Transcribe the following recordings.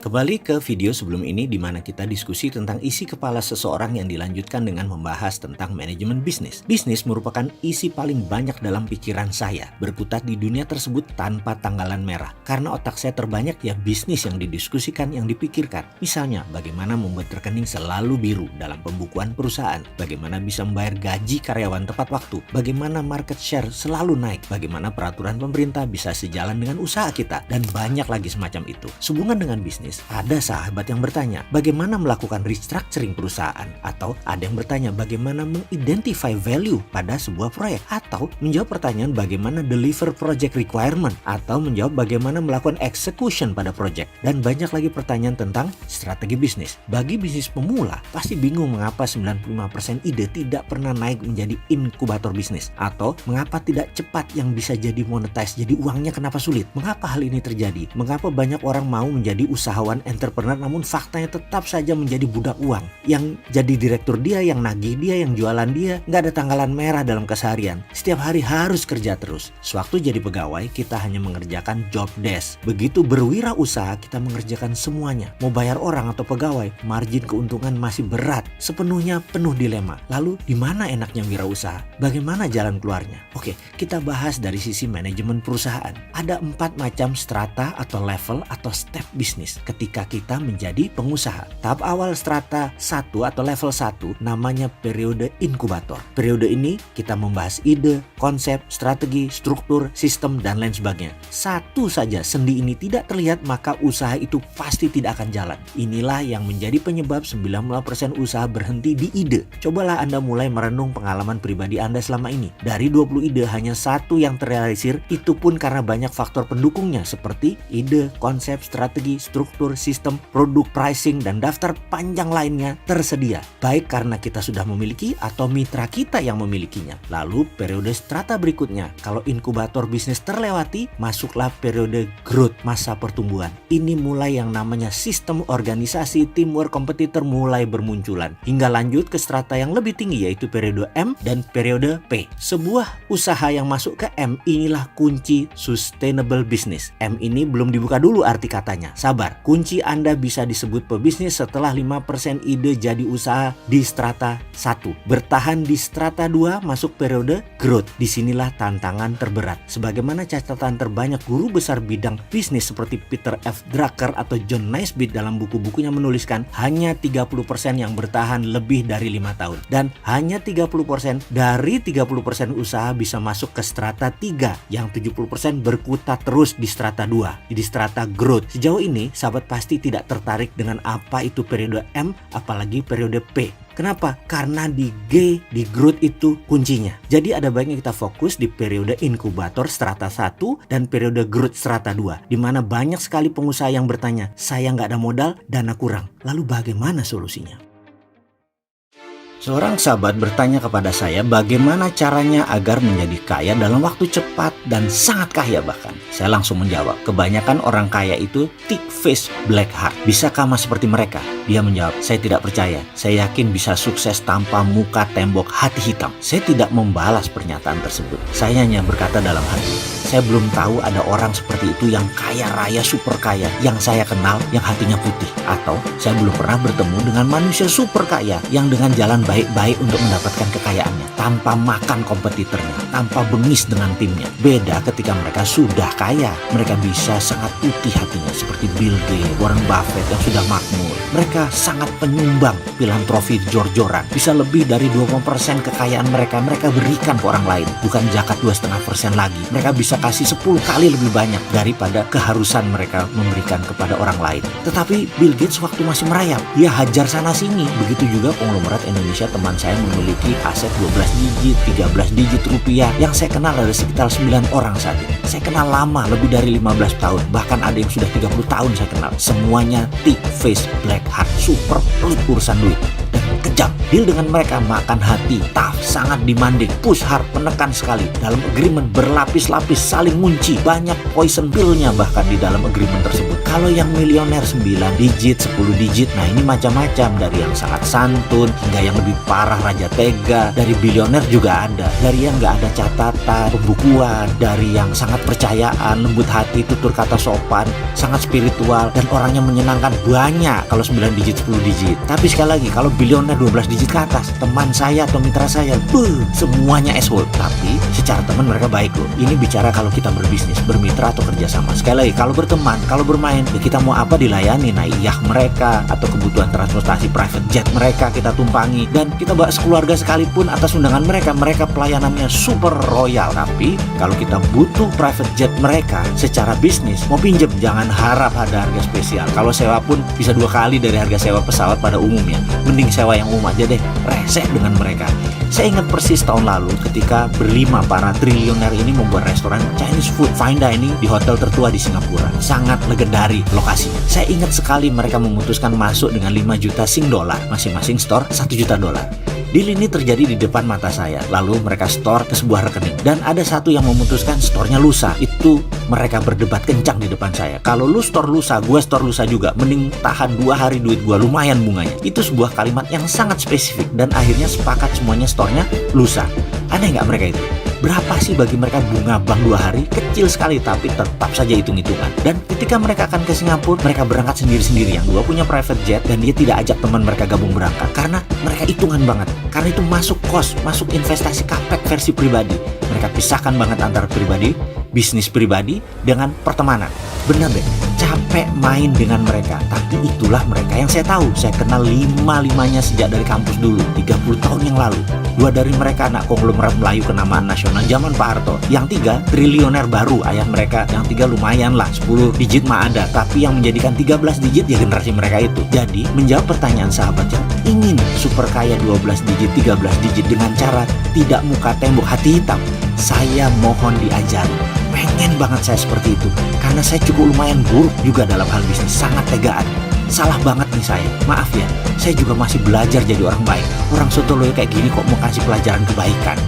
Kembali ke video sebelum ini di mana kita diskusi tentang isi kepala seseorang yang dilanjutkan dengan membahas tentang manajemen bisnis. Bisnis merupakan isi paling banyak dalam pikiran saya, berkutat di dunia tersebut tanpa tanggalan merah. Karena otak saya terbanyak ya bisnis yang didiskusikan, yang dipikirkan. Misalnya, bagaimana membuat rekening selalu biru dalam pembukuan perusahaan, bagaimana bisa membayar gaji karyawan tepat waktu, bagaimana market share selalu naik, bagaimana peraturan pemerintah bisa sejalan dengan usaha kita, dan banyak lagi semacam itu. Sehubungan dengan bisnis, ada sahabat yang bertanya, bagaimana melakukan restructuring perusahaan? Atau ada yang bertanya, bagaimana mengidentify value pada sebuah proyek? Atau menjawab pertanyaan bagaimana deliver project requirement? Atau menjawab bagaimana melakukan execution pada project? Dan banyak lagi pertanyaan tentang strategi bisnis. Bagi bisnis pemula, pasti bingung mengapa 95% ide tidak pernah naik menjadi inkubator bisnis. Atau mengapa tidak cepat yang bisa jadi monetize, jadi uangnya kenapa sulit? Mengapa hal ini terjadi? Mengapa banyak orang mau menjadi usahawan entrepreneur namun faktanya tetap saja menjadi budak uang? Yang jadi direktur dia, yang nagih dia, yang jualan dia, nggak ada tanggalan merah dalam keseharian. Setiap hari harus kerja terus. Sewaktu jadi pegawai, kita hanya mengerjakan job desk. Begitu berwirausaha, kita mengerjakan semuanya. Mau bayar orang atau pegawai, margin keuntungan masih berat. Sepenuhnya penuh dilema. Lalu di mana enaknya wirausaha? Bagaimana jalan keluarnya? Oke, kita bahas dari sisi manajemen perusahaan. Ada 4 macam strata atau level atau step bisnis ketika kita menjadi pengusaha. Tahap awal strata 1 atau level 1 namanya periode inkubator. Periode ini kita membahas ide, konsep, strategi, struktur, sistem, dan lain sebagainya. Satu saja sendi ini tidak terlihat, maka usaha itu pasti tidak akan jalan. Inilah yang menjadi penyebab 90% usaha berhenti di ide. Cobalah Anda mulai merenung pengalaman pribadi Anda selama ini. Dari 20 ide hanya 1 yang terrealisir, itu pun karena banyak faktor pendukungnya seperti ide, konsep, strategi, struktur, sistem, produk, pricing, dan daftar panjang lainnya tersedia. Baik karena kita sudah memiliki atau mitra kita yang memilikinya. Lalu periode strata berikutnya, kalau inkubator bisnis terlewati, masuklah periode growth, masa pertumbuhan. Ini mulai yang namanya sistem organisasi, teamwork, kompetitor mulai bermunculan. Hingga lanjut ke strata yang lebih tinggi yaitu periode M dan periode P. Sebuah usaha yang masuk ke M inilah kunci sustainable business. M ini belum dibuka dulu arti katanya. Sabar, kunci Anda bisa disebut pebisnis setelah 5% ide jadi usaha di strata 1. Bertahan di strata 2 masuk periode growth. Disinilah tantangan terberat. Sebagaimana catatan terbanyak guru besar bidang bisnis seperti Peter F. Drucker atau John Naisbitt dalam buku-bukunya menuliskan, hanya 30% yang bertahan lebih dari 5 tahun. Dan hanya 30% dari 30% usaha bisa masuk ke strata 3, yang 70% berkutat terus di strata 2, di strata growth. Sejauh ini, sahabat pasti tidak tertarik dengan apa itu periode M, apalagi periode P. Kenapa? Karena di G, di growth itu kuncinya. Jadi ada baiknya kita fokus di periode inkubator strata 1 dan periode growth strata 2. Di mana banyak sekali pengusaha yang bertanya, saya nggak ada modal, dana kurang. Lalu bagaimana solusinya? Seorang sahabat bertanya kepada saya bagaimana caranya agar menjadi kaya dalam waktu cepat dan sangat kaya bahkan. Saya langsung menjawab, kebanyakan orang kaya itu thick face black heart. Bisakah Mas seperti mereka? Dia menjawab, saya tidak percaya. Saya yakin bisa sukses tanpa muka tembok hati hitam. Saya tidak membalas pernyataan tersebut. Saya hanya berkata dalam hati, saya belum tahu ada orang seperti itu yang kaya raya super kaya yang saya kenal yang hatinya putih. Atau saya belum pernah bertemu dengan manusia super kaya yang dengan jalan baik-baik untuk mendapatkan kekayaannya, tanpa makan kompetitornya, tanpa bengis dengan timnya. Beda ketika mereka sudah kaya, mereka bisa sangat putih hatinya seperti Bill Gates, Warren Buffett yang sudah makmur. Mereka sangat penyumbang filantropi jor-joran, bisa lebih dari 20% kekayaan mereka berikan ke orang lain, bukan zakat 2,5% lagi. Mereka bisa kasih 10 kali lebih banyak daripada keharusan mereka memberikan kepada orang lain. Tetapi Bill Gates waktu masih merayap, dia hajar sana sini. Begitu juga konglomerat Indonesia, teman saya memiliki aset 12 digit, 13 digit rupiah. Yang saya kenal ada sekitar 9 orang saat ini. Saya kenal lama, lebih dari 15 tahun. Bahkan ada yang sudah 30 tahun saya kenal. Semuanya thick face black heart, super pelit urusan duit. Dan kejam. Deal dengan mereka makan hati, tough, sangat demanding, push hard, menekan sekali. Dalam agreement berlapis-lapis, saling ngunci, banyak poison pill-nya bahkan di dalam agreement tersebut. Kalau yang milioner 9 digit, 10 digit, nah ini macam-macam. Dari yang sangat santun hingga yang lebih parah raja tega. Dari bilioner juga ada. Dari yang nggak ada catatan, pembukuan. Dari yang sangat percayaan, lembut hati, tutur kata sopan, sangat spiritual, dan orangnya menyenangkan banyak kalau 9 digit, 10 digit. Tapi sekali lagi, kalau bilioner 12 digit ke atas, teman saya atau mitra saya, semuanya asshole. Tapi secara teman mereka baik loh. Ini bicara kalau kita berbisnis, bermitra atau kerjasama. Sekali lagi, kalau berteman, kalau bermain, ya kita mau apa dilayani. Naik yacht mereka atau kebutuhan transportasi private jet mereka kita tumpangi, dan kita bawa sekeluarga sekalipun atas undangan mereka. Mereka pelayanannya super royal. Tapi kalau kita butuh private jet mereka secara bisnis, mau pinjem jangan harap ada harga spesial. Kalau sewa pun bisa 2 kali dari harga sewa pesawat pada umumnya. Mending sewa yang umum aja deh, reseh dengan mereka. Saya ingat persis tahun lalu ketika berlima para triliuner ini membuat restoran Chinese food fine dining di hotel tertua di Singapura. Sangat legendaris lokasinya. Saya ingat sekali mereka memutuskan masuk dengan 5 juta Sing dolar, masing-masing store 1 juta dolar. Deal ini terjadi di depan mata saya. Lalu mereka store ke sebuah rekening. Dan ada satu yang memutuskan store-nya lusa. Itu mereka berdebat kencang di depan saya. Kalau lu store lusa, gue store lusa juga. Mending tahan 2 hari duit gue, lumayan bunganya. Itu sebuah kalimat yang sangat spesifik. Dan akhirnya sepakat semuanya store-nya lusa. Aneh nggak mereka itu? Berapa sih bagi mereka bunga bank 2 hari? Kecil sekali, tapi tetap saja hitung-hitungan. Dan ketika mereka akan ke Singapura, mereka berangkat sendiri-sendiri. Yang 2 punya private jet, dan dia tidak ajak teman mereka gabung berangkat. Karena mereka hitungan banget. Karena itu masuk cost, masuk investasi capex versi pribadi. Mereka pisahkan banget antara pribadi, bisnis pribadi, dengan pertemanan. Benar deh, capek main dengan mereka. Tapi itulah mereka yang saya tahu. Saya kenal 5-limanya sejak dari kampus dulu, 30 tahun yang lalu. 2 dari mereka anak konglomerat Melayu kenamaan nasional zaman Pak Harto. Yang 3 triliuner baru, ayah mereka. Yang 3 lumayan lah, 10 digit mah ada. Tapi yang menjadikan 13 digit ya generasi mereka itu. Jadi menjawab pertanyaan sahabat yang ingin super kaya 12 digit, 13 digit dengan cara tidak muka tembok hati hitam, saya mohon diajari. Pengen banget saya seperti itu. Karena saya cukup lumayan buruk juga dalam hal bisnis, sangat tegaan. Salah banget nih saya, maaf ya. Saya juga masih belajar jadi orang baik. Orang sontoloyo kayak gini kok mau kasih pelajaran kebaikan.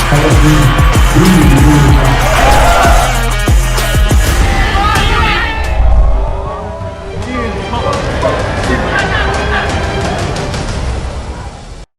Halloween,